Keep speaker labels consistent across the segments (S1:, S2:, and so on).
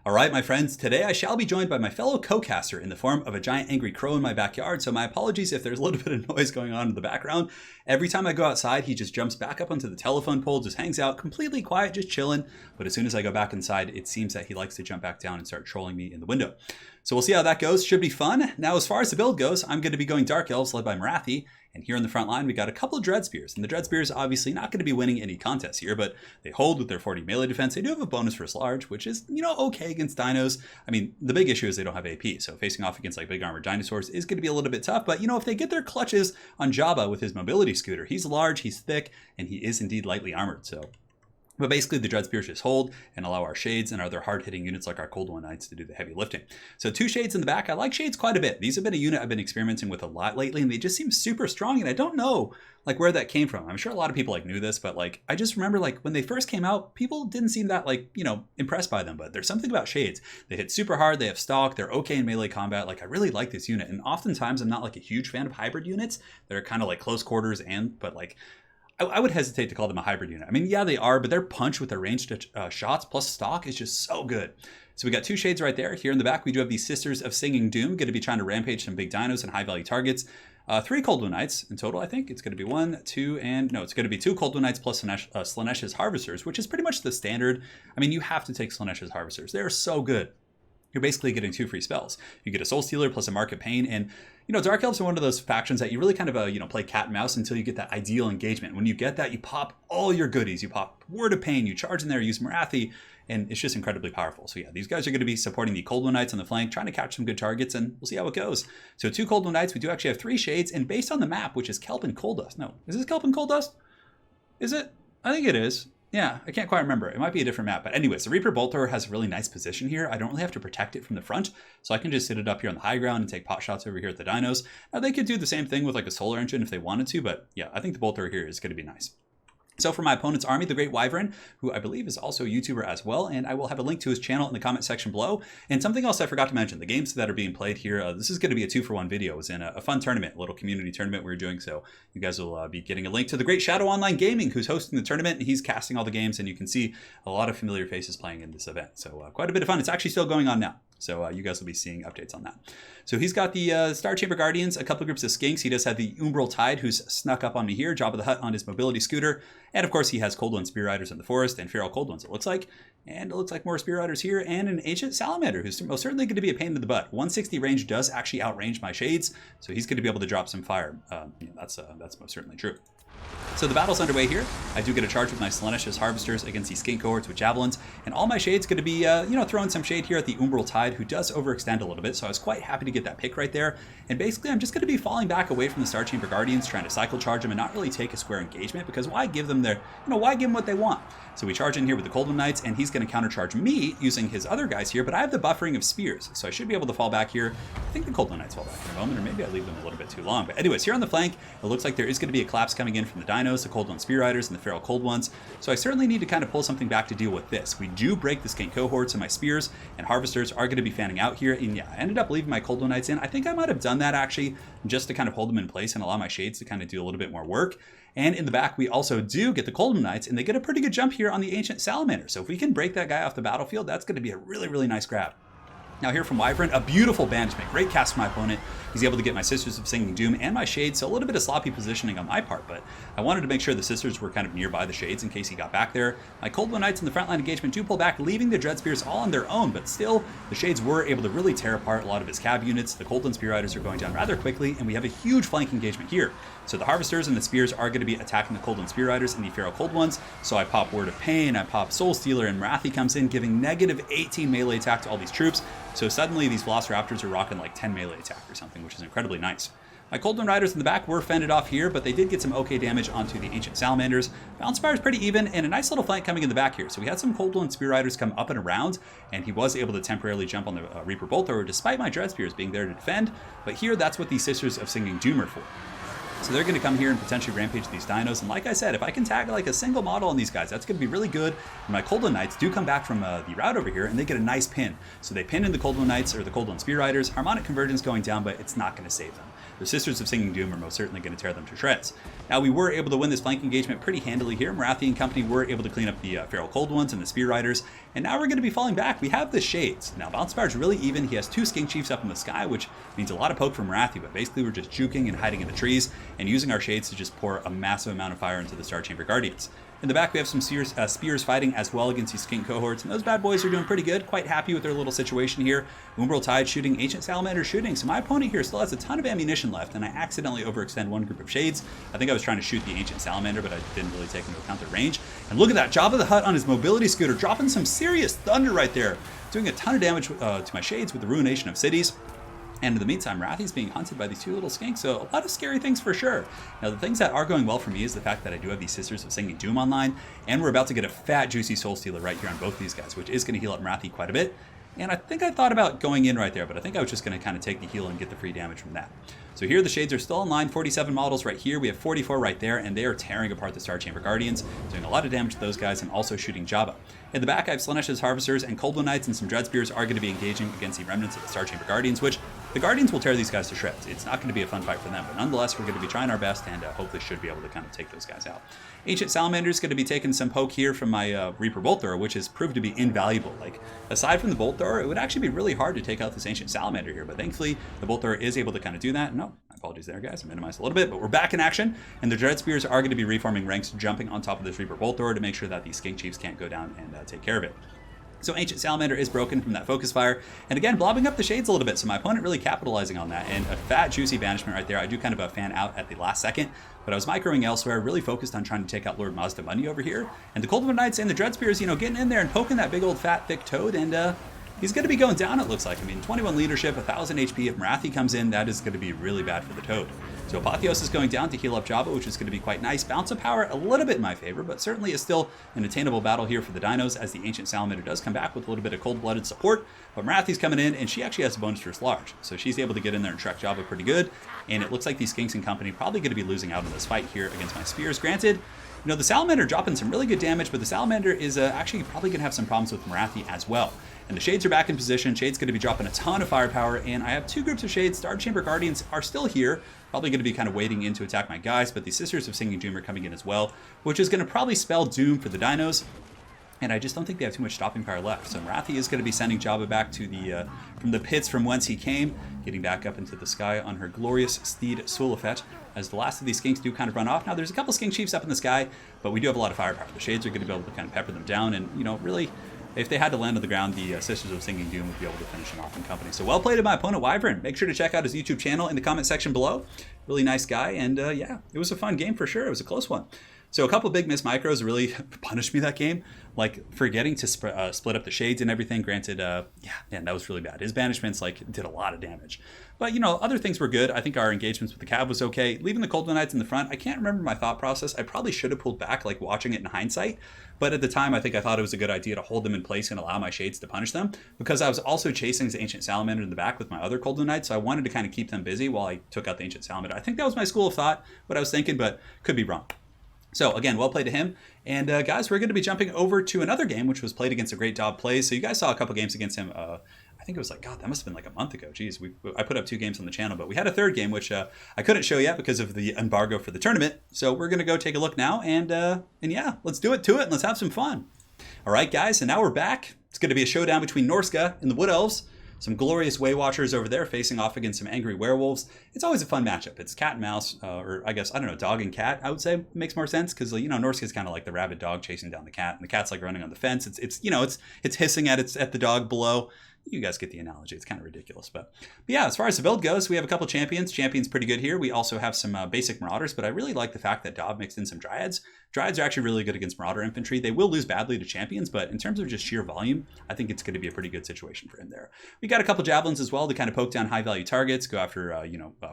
S1: All right, my friends, today I shall be joined by my fellow co-caster in the form of a giant angry crow in my backyard, so my apologies if there's a little bit of noise going on in the background. Every time I go outside, he just jumps back up onto the telephone pole, just hangs out, completely quiet, just chilling. But as soon as I go back inside, it seems that he likes to jump back down and start trolling me in the window. So we'll see how that goes. Should be fun. Now, as far as the build goes, I'm going to be going Dark Elves led by Marathi. And here in the front line, we got a couple of Dread Spears. And the Dread Spears obviously not going to be winning any contests here, but they hold with their 40 melee defense. They do have a bonus versus large, which is, okay against dinos. I mean, the big issue is they don't have AP. So facing off against like big armored dinosaurs is going to be a little bit tough. But, if they get their clutches on Jabba with his mobility scooter, he's large, he's thick, and he is indeed lightly armored. But basically, the Dread Spears just hold and allow our Shades and other hard-hitting units like our Cold One Knights to do the heavy lifting. So 2 Shades in the back. I like Shades quite a bit. These have been a unit I've been experimenting with a lot lately, and they just seem super strong, and I don't know where that came from. I'm sure a lot of people knew this, but I just remember when they first came out, people didn't seem that impressed by them, but there's something about Shades. They hit super hard, they have stalk, they're okay in melee combat. I really like this unit, and oftentimes I'm not a huge fan of hybrid units. They're kind of close quarters but I would hesitate to call them a hybrid unit. I mean, yeah, they are, but their punch with their ranged shots plus stock is just so good. So we got 2 Shades right there. Here in the back, we do have the Sisters of Singing Doom, going to be trying to rampage some big dinos and high-value targets. 3 Cold One Knights in total, I think. It's going to be 1, 2, and no, it's going to be 2 Cold One Knights plus Slaaneish's Harvesters, which is pretty much the standard. I mean, you have to take Slaaneish's Harvesters. They are so good. You're basically getting 2 free spells. You get a Soul Stealer plus a Mark of Pain, and Dark Elves are one of those factions that you really kind of play cat and mouse until you get that ideal engagement. When you get that, you pop all your goodies. You pop Word of Pain, you charge in there, use Marathi, and it's just incredibly powerful. So yeah, these guys are going to be supporting the Cold One Knights on the flank, trying to catch some good targets, and we'll see how it goes. So 2 Cold One Knights, we do actually have 3 Shades, and based on the map, which is Kelp and Cold Dust. No, is this Kelp and Cold Dust? Is it? I think it is. Yeah, I can't quite remember. It might be a different map. But anyways, the Reaper Bolt Thrower has a really nice position here. I don't really have to protect it from the front, so I can just sit it up here on the high ground and take pot shots over here at the dinos. Now, they could do the same thing with a solar engine if they wanted to, but yeah, I think the Bolt Thrower here is going to be nice. So for my opponent's army, the Great Wyvern, who I believe is also a YouTuber as well, and I will have a link to his channel in the comment section below. And something else I forgot to mention, the games that are being played here, this is going to be a 2-for-1 video. It was in a fun tournament, a little community tournament we were doing, so you guys will be getting a link to the Great Shadow Online Gaming, who's hosting the tournament, and he's casting all the games, and you can see a lot of familiar faces playing in this event. So quite a bit of fun. It's actually still going on now. So you guys will be seeing updates on that. So he's got the Star Chamber Guardians, a couple of groups of skinks. He does have the Umbral Tide, who's snuck up on me here, Jabba the Hutt on his mobility scooter. And of course, he has Cold One Spear Riders in the forest and Feral Cold Ones, it looks like. And it looks like more Spear Riders here, and an Ancient Salamander, who's most certainly going to be a pain in the butt. 160 range does actually outrange my Shades, so he's going to be able to drop some fire. That's most certainly true. So the battle's underway here. I do get a charge with my Slaaneish's Harvesters against these skink cohorts with Javelins, and all my Shade's going to be, throwing some shade here at the Umbral Tide, who does overextend a little bit, so I was quite happy to get that pick right there. And basically, I'm just going to be falling back away from the Star Chamber Guardians, trying to cycle charge them and not really take a square engagement, because why give them why give them what they want? So we charge in here with the Cold One Knights, and he's going to countercharge me using his other guys here, but I have the buffering of spears, so I should be able to fall back here. I think the Cold One Knights fall back in a moment, or maybe I leave them a little bit too long. But anyways, here on the flank, it looks like there is going to be a collapse coming in from the dinos, the Cold One Spear Riders, and the Feral Cold Ones. So I certainly need to kind of pull something back to deal with this. We do break the skink cohorts, and my Spears and Harvesters are going to be fanning out here. And yeah, I ended up leaving my Cold One Knights in. I think I might have done that actually, just to kind of hold them in place and allow my Shades to kind of do a little bit more work. And in the back, we also do get the Cold One Knights, and they get a pretty good jump here on the Ancient Salamander. So if we can break that guy off the battlefield, that's going to be a really, really nice grab. Now here from Wyvern, a beautiful banishment. Great cast from my opponent. He's able to get my Sisters of Singing Doom and my Shades, so a little bit of sloppy positioning on my part, but I wanted to make sure the Sisters were kind of nearby the Shades in case he got back there. My Cold One Knights in the frontline engagement do pull back, leaving the Dread Spears all on their own, but still, the Shades were able to really tear apart a lot of his cab units. The Cold One Spear Riders are going down rather quickly, and we have a huge flank engagement here. So the Harvesters and the Spears are going to be attacking the Cold One Spear Riders and the Feral Cold Ones, so I pop Word of Pain, I pop Soul Stealer, and Marathi comes in, giving negative 18 melee attack to all these troops. So suddenly these Velociraptors are rocking 10 melee attack or something, which is incredibly nice. My Cold One Riders in the back were fended off here, but they did get some okay damage onto the Ancient Salamanders. Balance Fire is pretty even, and a nice little flank coming in the back here. So we had some Cold One Spear Riders come up and around, and he was able to temporarily jump on the Reaper Bolt Thrower, despite my Dread Spears being there to defend. But here, that's what the Sisters of Singing Doom are for. So they're going to come here and potentially rampage these dinos. And like I said, if I can tag like a single model on these guys, that's going to be really good. And my Cold One Knights do come back from the route over here, and they get a nice pin. So they pin in the Cold One Knights or the Cold One Spear Riders. Harmonic Convergence going down, but it's not going to save them. The Sisters of Singing Doom are most certainly going to tear them to shreds. Now, we were able to win this flank engagement pretty handily here. Marathi and company were able to clean up the Feral Cold Ones and the Spear Riders, and now we're going to be falling back. We have the Shades. Now, Bounce-Power's really even. He has 2 Skink Chiefs up in the sky, which means a lot of poke from Marathi, but basically we're just juking and hiding in the trees and using our Shades to just pour a massive amount of fire into the Star Chamber Guardians. In the back, we have some spears fighting as well against these Skink cohorts, and those bad boys are doing pretty good. Quite happy with their little situation here. Umbral Tide shooting, Ancient Salamander shooting, so my opponent here still has a ton of ammunition left, and I accidentally overextend one group of Shades. I think I was trying to shoot the Ancient Salamander, but I didn't really take into account the range. And look at that, Jabba the Hutt on his mobility scooter, dropping some serious thunder right there, doing a ton of damage to my Shades with the Ruination of Cities. And in the meantime, Rathi's being hunted by these 2 little skinks, so a lot of scary things for sure. Now, the things that are going well for me is the fact that I do have these Sisters of Singing Doom online, and we're about to get a fat, juicy Soul Stealer right here on both these guys, which is going to heal up Marathi quite a bit. And I think I thought about going in right there, but I think I was just going to kind of take the heal and get the free damage from that. So here the Shades are still online, 47 models right here. We have 44 right there, and they are tearing apart the Star Chamber Guardians, doing a lot of damage to those guys and also shooting Jabba. In the back, I have Slanesh's Harvesters, and Cold One Knights and some Dread Spears are going to be engaging against the remnants of the Star Chamber Guardians, which the Guardians will tear these guys to shreds. It's not going to be a fun fight for them, but nonetheless, we're going to be trying our best and hopefully should be able to kind of take those guys out. Ancient Salamander is going to be taking some poke here from my Reaper Bolt Thrower, which has proved to be invaluable. Like, aside from the Bolt Thrower, it would actually be really hard to take out this Ancient Salamander here, but thankfully, the Bolt Thrower is able to kind of do that. No, apologies there, guys. I minimized a little bit, but we're back in action, and the Dread Spears are going to be reforming ranks, jumping on top of this Reaper Bolt Thrower to make sure that these Skink Chiefs can't go down and take care of it. So Ancient Salamander is broken from that focus fire, and again, blobbing up the Shades a little bit, so my opponent really capitalizing on that, and a fat, juicy banishment right there. I do kind of a fan out at the last second, but I was microing elsewhere, really focused on trying to take out Lord Mazda Money over here, and the Cold One Knights and the Dread Spears, you know, getting in there and poking that big old fat, thick toad, and he's going to be going down, it looks like. I mean, 21 leadership, 1,000 HP. If Marathi comes in, that is going to be really bad for the toad. So Apotheos is going down to heal up Jabba, which is going to be quite nice. Bounce of power, a little bit in my favor, but certainly is still an attainable battle here for the dinos, as the Ancient Salamander does come back with a little bit of cold-blooded support. But Marathi's coming in, and she actually has a bonus first large. So she's able to get in there and track Jabba pretty good. And it looks like these Skinks and company probably going to be losing out in this fight here against my Spears. Granted, you know, the Salamander dropping some really good damage, but the Salamander is actually probably going to have some problems with Marathi as well. And the Shades are back in position. Shade's going to be dropping a ton of firepower, and I have 2 groups of Shades. Star Chamber Guardians are still here, probably going to be kind of waiting in to attack my guys, but the Sisters of Singing Doom are coming in as well, which is going to probably spell doom for the dinos. And I just don't think they have too much stopping power left. So Marathi is going to be sending Jabba back to the from the pits from whence he came, getting back up into the sky on her glorious steed Sulafet, as the last of these Skinks do kind of run off. Now, there's a couple Skink Chiefs up in the sky, but we do have a lot of firepower. The Shades are going to be able to kind of pepper them down, and, you know, really, if they had to land on the ground, the Sisters of Singing Doom would be able to finish them off in company. So well played to my opponent, Wyvern. Make sure to check out his YouTube channel in the comment section below. Really nice guy, and yeah, it was a fun game for sure. It was a close one. So a couple big missed micros really punished me that game, like forgetting to split up the Shades and everything. Granted, yeah, man, that was really bad. His banishments like did a lot of damage. But, you know, other things were good. I think our engagements with the Cav was okay. Leaving the Cold One Knights in the front, I can't remember my thought process. I probably should have pulled back, like watching it in hindsight. But at the time, I think I thought it was a good idea to hold them in place and allow my Shades to punish them, because I was also chasing the Ancient Salamander in the back with my other Cold One Knights, so I wanted to kind of keep them busy while I took out the Ancient Salamander. I think that was my school of thought, what I was thinking, but could be wrong. So again, well played to him. And guys, we're going to be jumping over to another game, which was played against a great Dob Plays. So you guys saw a couple games against him. I think it was like, God, that must have been like a month ago. Jeez, I put up 2 games on the channel, but we had a third game, which I couldn't show yet because of the embargo for the tournament. So we're going to go take a look now, and yeah, let's do it to it, and let's have some fun. All right, guys, and now we're back. It's going to be a showdown between Norsca and the Wood Elves. Some glorious Way Watchers over there facing off against some angry werewolves. It's always a fun matchup. It's cat and mouse, or I guess, I don't know, dog and cat, I would say makes more sense, because, you know, Norsca is kind of like the rabid dog chasing down the cat, and the cat's like running on the fence. It's you know, it's hissing at the dog below. You guys get the analogy. It's kind of ridiculous. But yeah, as far as the build goes, we have a couple champions. Champion's pretty good here. We also have some basic Marauders, but I really like the fact that Dob mixed in some Dryads. Dryads are actually really good against Marauder infantry. They will lose badly to champions, but in terms of just sheer volume, I think it's going to be a pretty good situation for him there. We got a couple Javelins as well to kind of poke down high-value targets, go after,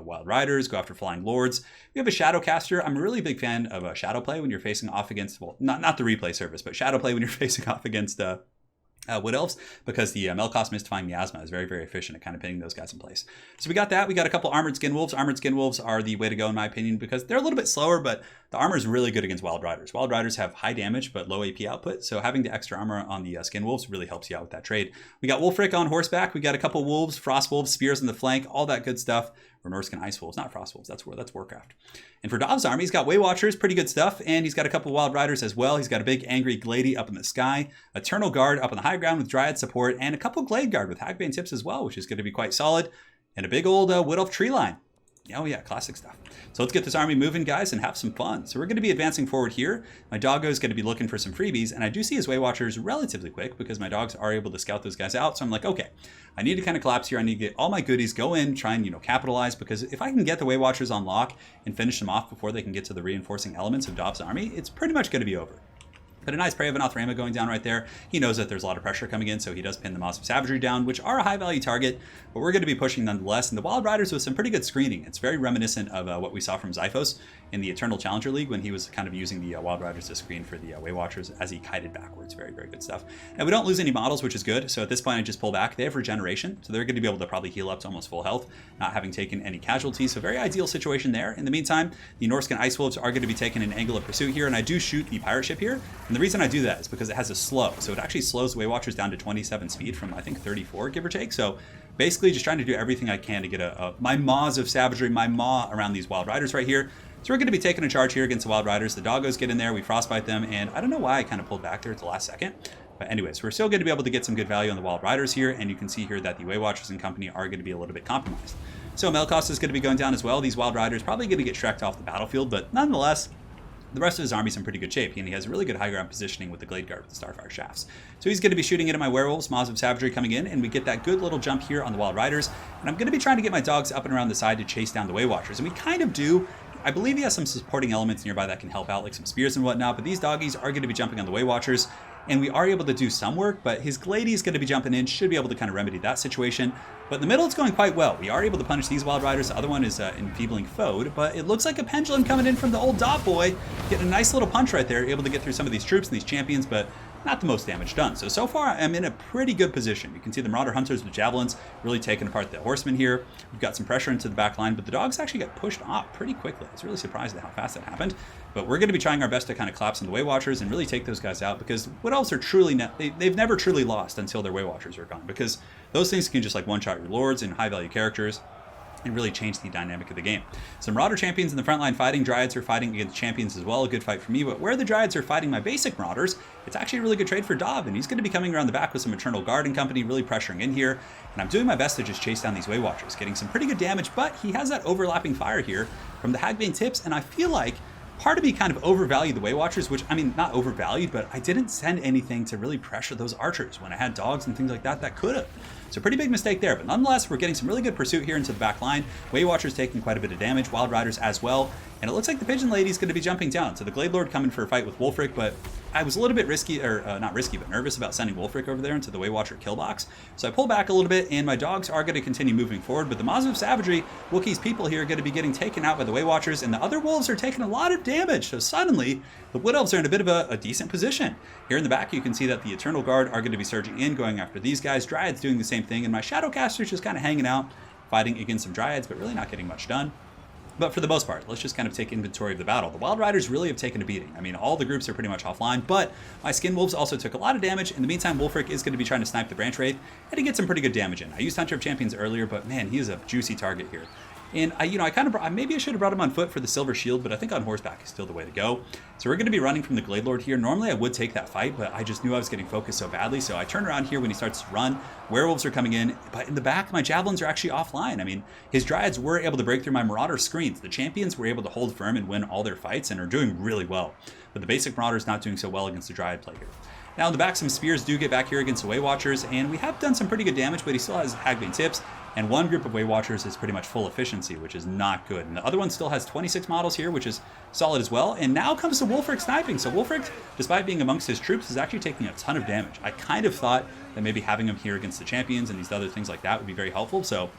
S1: Wild Riders, go after Flying Lords. We have a Shadowcaster. I'm a really big fan of Shadow Play when you're facing off against, well, not the replay service, but Shadow Play when you're facing off against Wood Elves, because the Melkoth Mystifying Miasma is very, very efficient at kind of pinning those guys in place. So we got that. We got a couple Armored Skin Wolves. Armored Skin Wolves are the way to go, in my opinion, because they're a little bit slower, but the armor is really good against Wild Riders. Wild Riders have high damage, but low AP output, so having the extra armor on the Skin Wolves really helps you out with that trade. We got Wolfric on horseback. We got a couple Wolves, Frost Wolves, Spears in the flank, all that good stuff. Or Norsca Ice Wolves, not Frost Wolves. That's Warcraft. And for Dov's army, he's got Way Watchers, pretty good stuff, and he's got a couple Wild Riders as well. He's got a big Angry Glady up in the sky, Eternal Guard up on the high ground with Dryad support, and a couple Glade Guard with Hagbane tips as well, which is going to be quite solid, and a big old Wood Elf tree line. Oh yeah, classic stuff. So let's get this army moving, guys, and have some fun. So we're going to be advancing forward here. My doggo is going to be looking for some freebies, and I do see his Way Watchers relatively quick because my dogs are able to scout those guys out. So I'm like, okay, I need to kind of collapse here. I need to get all my goodies, go in, try and, capitalize, because if I can get the Way Watchers on lock and finish them off before they can get to the reinforcing elements of Dov's army, it's pretty much going to be over. But a nice Prey of Anathrema going down right there. He knows that there's a lot of pressure coming in, so he does pin the Maws of Savagery down, which are a high-value target, but we're going to be pushing nonetheless. And the Wild Riders with some pretty good screening. It's very reminiscent of what we saw from Xiphos in the Eternal Challenger League when he was kind of using the Wild Riders to screen for the Way Watchers as he kited backwards. Very, very good stuff. And we don't lose any models, which is good. So at this point, I just pull back. They have regeneration, so they're going to be able to probably heal up to almost full health, not having taken any casualties. So very ideal situation there. In the meantime, the Norscan Ice Wolves are going to be taking an angle of pursuit here, and I do shoot the pirate ship here. And the reason I do that is because it has a slow. So it actually slows the Way Watchers down to 27 speed from, I think, 34, give or take. So basically just trying to do everything I can to get my Maws of Savagery, my maw around these Wild Riders right here. So we're going to be taking a charge here against the Wild Riders. The doggos get in there, we frostbite them, and I don't know why I kind of pulled back there at the last second. But anyways, we're still going to be able to get some good value on the Wild Riders here, and you can see here that the Way Watchers and company are going to be a little bit compromised. So Melkoth is going to be going down as well. These Wild Riders probably going to get Shrek'd off the battlefield, but nonetheless, the rest of his army's in pretty good shape, and he has really good high ground positioning with the Glade Guard with the Starfire Shafts. So he's going to be shooting into my Werewolves, Maws of Savagery coming in, and we get that good little jump here on the Wild Riders. And I'm going to be trying to get my dogs up and around the side to chase down the Way Watchers, and we kind of do. I believe he has some supporting elements nearby that can help out, like some spears and whatnot, but these doggies are going to be jumping on the Way Watchers, and we are able to do some work, but his Glady is going to be jumping in, should be able to kind of remedy that situation. But in the middle, it's going quite well. We are able to punish these Wild Riders. The other one is enfeebling foed, but it looks like a pendulum coming in from the old Dot Boy. Getting a nice little punch right there, able to get through some of these troops and these champions, but not the most damage done. So far, I'm in a pretty good position. You can see the Marauder Hunters with Javelins really taking apart the Horsemen here. We've got some pressure into the back line, but the dogs actually got pushed off pretty quickly. I was really surprised at how fast that happened. But we're going to be trying our best to kind of collapse on the Way Watchers and really take those guys out, because Wood Elves are truly, they've never truly lost until their Way Watchers are gone, because those things can just like one-shot your Lords and high-value characters and really change the dynamic of the game. Some Marauder champions in the front line fighting. Dryads are fighting against champions as well. A good fight for me. But where the Dryads are fighting my basic Marauders, it's actually a really good trade for Dov, and he's going to be coming around the back with some Eternal Guard and company, really pressuring in here. And I'm doing my best to just chase down these Way Watchers, getting some pretty good damage, but he has that overlapping fire here from the Hagbane tips, and I feel like part of me kind of overvalued the Way Watchers, which, I mean, not overvalued, but I didn't send anything to really pressure those archers when I had dogs and things like that that could have. So pretty big mistake there, but nonetheless, we're getting some really good pursuit here into the back line. Way Watchers taking quite a bit of damage, Wild Riders as well, and it looks like the Pigeon Lady's going to be jumping down. So the Glade Lord coming for a fight with Wolfric, but I was a little bit risky, or not risky, but nervous about sending Wolfric over there into the Way Watcher kill box. So I pull back a little bit, and my dogs are going to continue moving forward, but the Maws of Savagery, Wookiee's people here, are going to be getting taken out by the Way Watchers, and the other wolves are taking a lot of damage. So suddenly, the Wood Elves are in a bit of a decent position. Here in the back, you can see that the Eternal Guard are going to be surging in, going after these guys. Dryads doing the same thing, and my Shadowcasters just kind of hanging out, fighting against some Dryads, but really not getting much done. But for the most part, let's just kind of take inventory of the battle. The Wild Riders really have taken a beating. I mean, all the groups are pretty much offline, but my Skin Wolves also took a lot of damage. In the meantime, Wolfric is going to be trying to snipe the Branch Wraith, and he gets some pretty good damage in. I used Hunter of Champions earlier, but man, he is a juicy target here. And maybe I should have brought him on foot for the Silver Shield, but I think on horseback is still the way to go. So we're going to be running from the Glade Lord here. Normally I would take that fight, but I just knew I was getting focused so badly. So I turn around here when he starts to run. Werewolves are coming in, but in the back, my Javelins are actually offline. I mean, his Dryads were able to break through my Marauder screens. The champions were able to hold firm and win all their fights and are doing really well. But the basic Marauder's not doing so well against the Dryad play here. Now in the back, some spears do get back here against the Way Watchers, and we have done some pretty good damage, but he still has Hagbane tips. And one group of Way Watchers is pretty much full efficiency, which is not good. And the other one still has 26 models here, which is solid as well. And now comes the Wolfric sniping. So Wolfric, despite being amongst his troops, is actually taking a ton of damage. I kind of thought that maybe having him here against the champions and these other things like that would be very helpful. So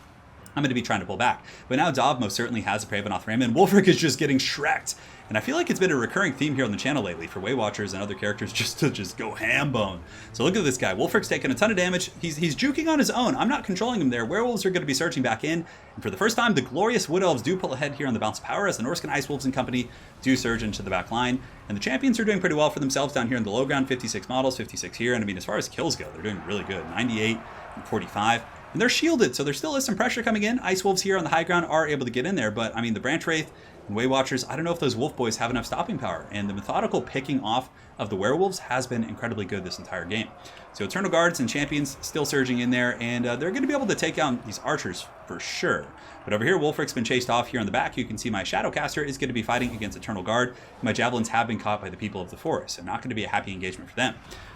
S1: I'm going to be trying to pull back. But now Dov most certainly has a Prey of Anothram, and Wulfric is just getting shreked. And I feel like it's been a recurring theme here on the channel lately for Way Watchers and other characters just to go ham bone. So look at this guy. Wulfric's taking a ton of damage. He's juking on his own. I'm not controlling him there. Werewolves are going to be surging back in. And for the first time, the glorious Wood Elves do pull ahead here on the Bounce of Power as the Norsca Ice Wolves and company do surge into the back line. And the champions are doing pretty well for themselves down here in the low ground. 56 models, 56 here. And I mean, as far as kills go, they're doing really good. 98 and 45. And they're shielded, so there still is some pressure coming in. Ice Wolves here on the high ground are able to get in there, but I mean, the Branch Wraith and Way Watchers, I don't know if those Wolf Boys have enough stopping power, and the methodical picking off of the Werewolves has been incredibly good this entire game. So Eternal Guards and Champions still surging in there, and they're going to be able to take down these Archers for sure. But over here, Wulfric's been chased off here in the back. You can see my Shadowcaster is going to be fighting against Eternal Guard. My Javelins have been caught by the people of the forest, so not going to be a happy engagement for them.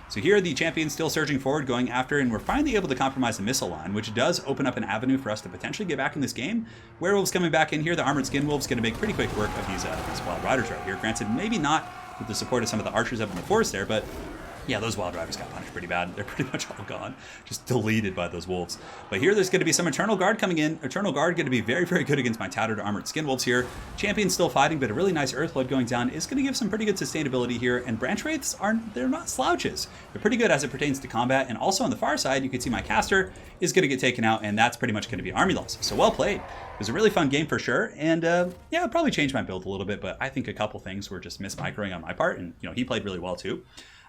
S1: So here the champions still surging forward, going after, and we're finally able to compromise the missile line, which does open up an avenue for us to potentially get back in this game. Werewolves coming back in here. The Armored Skin Wolves going to make pretty quick work of these Wild Riders right here. Granted, maybe not with the support of some of the archers up in the forest there, but yeah, those Wild Riders got punished pretty bad. They're pretty much all gone, just deleted by those wolves. But here there's going to be some Eternal Guard coming in. Eternal Guard going to be very, very good against my tattered Armored Skin Wolves here. Champions still fighting, but a really nice Earthblood going down is going to give some pretty good sustainability here. And Branch Wraiths they're not slouches. They're pretty good as it pertains to combat. And also on the far side, you can see my caster is going to get taken out, and that's pretty much going to be army loss. So well played. It was a really fun game for sure. And yeah, I'll probably change my build a little bit, but I think a couple things were just mismicroing on my part, and he played really well too.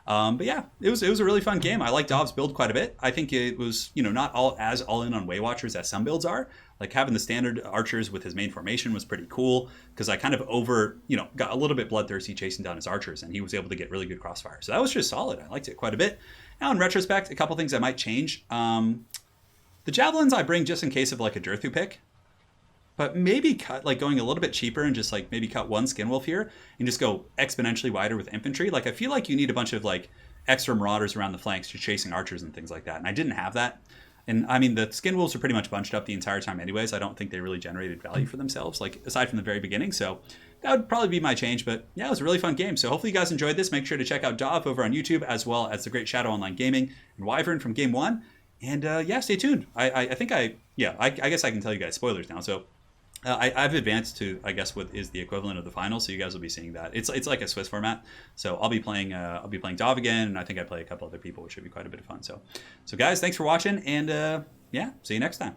S1: But yeah, it was a really fun game. I like Dov's build quite a bit. I think it was, not all in on Way Watchers as some builds are. Like having the standard archers with his main formation was pretty cool because I kind of got a little bit bloodthirsty chasing down his archers, and he was able to get really good crossfire. So that was just solid. I liked it quite a bit. Now in retrospect, a couple things I might change. The javelins I bring just in case of like a Durthu pick. But maybe cut, going a little bit cheaper and just maybe cut one Skinwolf here and just go exponentially wider with infantry. I feel like you need a bunch of extra marauders around the flanks just chasing archers and things like that. And I didn't have that. And I mean, the Skinwolves are pretty much bunched up the entire time anyways. I don't think they really generated value for themselves, aside from the very beginning. So that would probably be my change. But yeah, it was a really fun game. So hopefully you guys enjoyed this. Make sure to check out Dov over on YouTube, as well as the great Shadow Online Gaming and Wyvern from Game 1. And yeah, stay tuned. I guess I can tell you guys spoilers now. So I've advanced to, I guess, what is the equivalent of the final, so you guys will be seeing that. It's like a Swiss format, so I'll be playing Dov again, and I think I play a couple other people, which should be quite a bit of fun. So guys, thanks for watching, and yeah, see you next time.